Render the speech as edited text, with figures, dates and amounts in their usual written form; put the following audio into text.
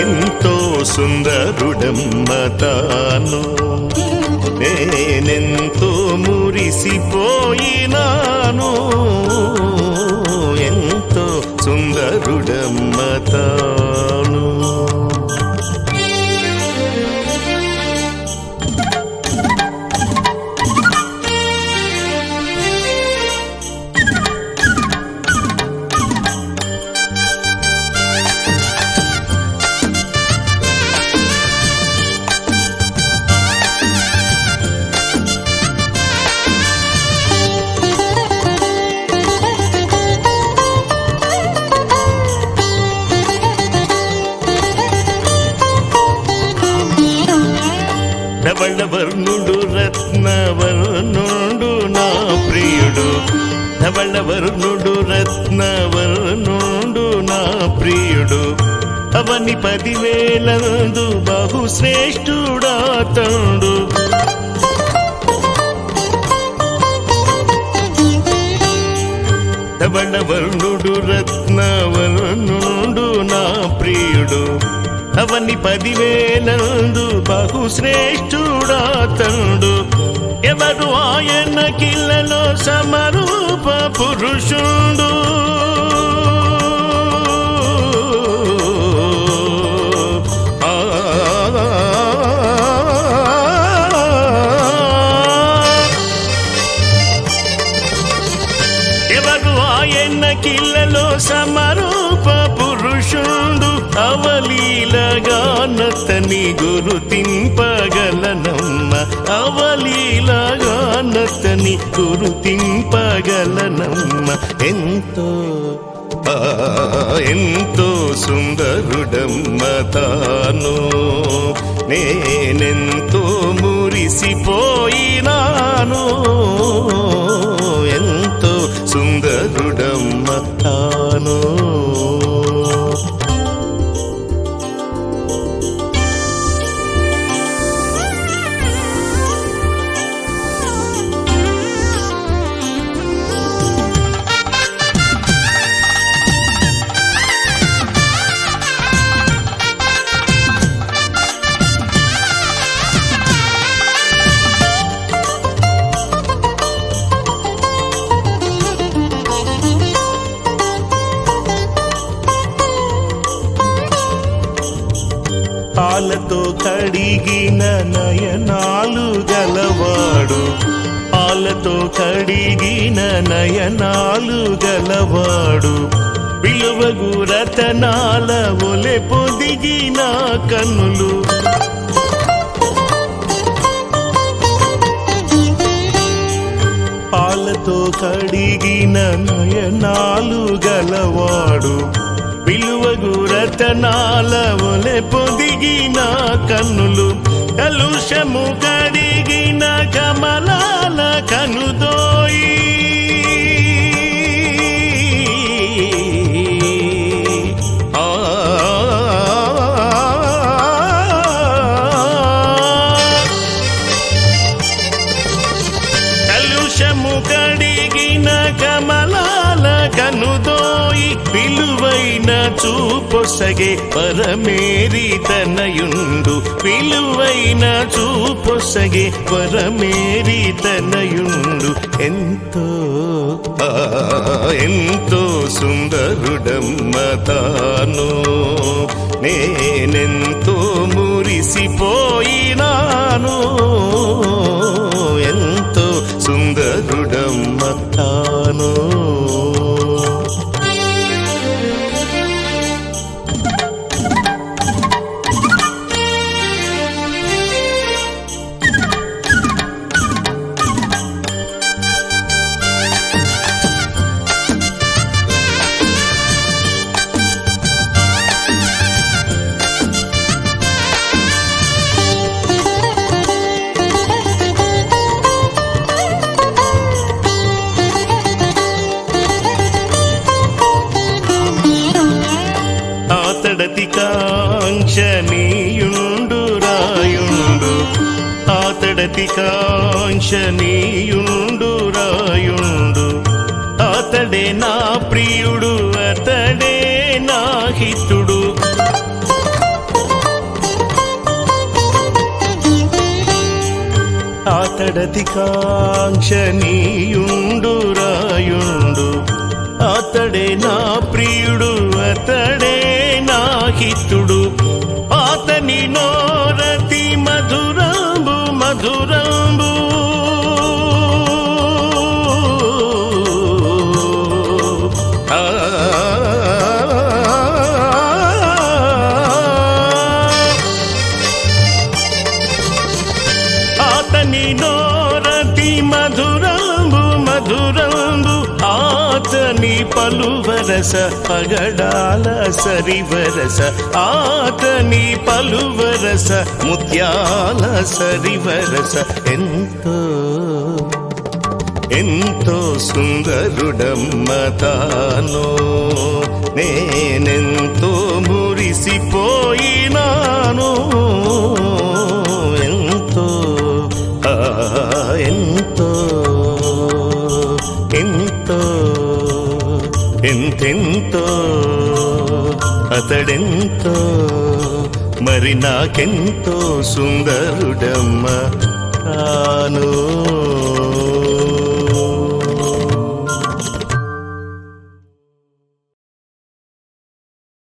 ఎంతో సుందరుడమ్మ తాను, నేనెంతో మురిసిపోయినాను. ఎంతో సుందరుడమ్మ తాను. ధవళవర్ణుడు రత్నవర్ణుడు నా ప్రియుడు, ధవళవర్ణుడు రత్నవర్ణుడు నా ప్రియుడు. అవని 10,000 బహుశ్రేష్ఠుడా తండు. ధవళవర్ణుడు రత్నవర్ణుడు నా ప్రియుడు. అవని 10,000 బహుశ్రేష్ఠుడా తండు. ఎవరు ఆయన కిల్లలో సమరూప పురుషుడు. ఎవరు ఆయన కిల్లలో సమరూప పురుషుడు. అవలీలగానతని గురుతింపగలనమ్మ, అవలీలగానతని గురుతింపగలనమ్మ. ఎంతో ఎంతో సుందరుడమ్మ తాను, నేనెంతో మురిసిపోయినాను. ఎంతో సుందరుడమ్మ తాను. పాలతో కడిగిన నయనాలు గలవాడు, పాలతో కడిగిన నయనాలు గలవాడు. విలువగు రతనాల ఒలె పొదిగిన కన్నులు. పాలతో కడిగిన నయనాలు గలవాడు. విలువగు రతనాల ఒలె పొదిగిన కన్నులు. కలుషము కడిగిన కమలాల కనుదోయి. కమలాల కనుదోయి విలువైన చూపొసగే పరమేరి తనయుండు విలువైన చూపొసగే పరమేరి తనయుండు ఎంతో ఎంతో సుందరుడమ్మ తాను నేనెంతో మురిసిపోయినాను ఎంతో సుందరుడమ్మ తాను ఆతడతి కాంక్షనీయుండు రాయుండు ఆతడతి కాంక్షనీయుండు రాయుండు అతడే నా ప్రియుడు అతడే నా హితుడు ఆతడతి కాంక్షనీయుండు రాయుండు అతడే నా ప్రియుడు అతడే నా హితుడు అతని నోరతి మధురంబు మధురంబు అతని నోరతి మధురంబు మధురంబు ఆతని పలువరస పగడాల సరివరస ఆతని పలువరస ముత్యాల సరివరస ఎంతో ఎంతో సుందరుడమ్మ తాను నేనెంతో మురిసిపోయినాను ఎంతో ఎంతో ఎంతో ఎంతెంతో అతడెంతో మరి నాకెంతో సుందరుడమ్మ తాను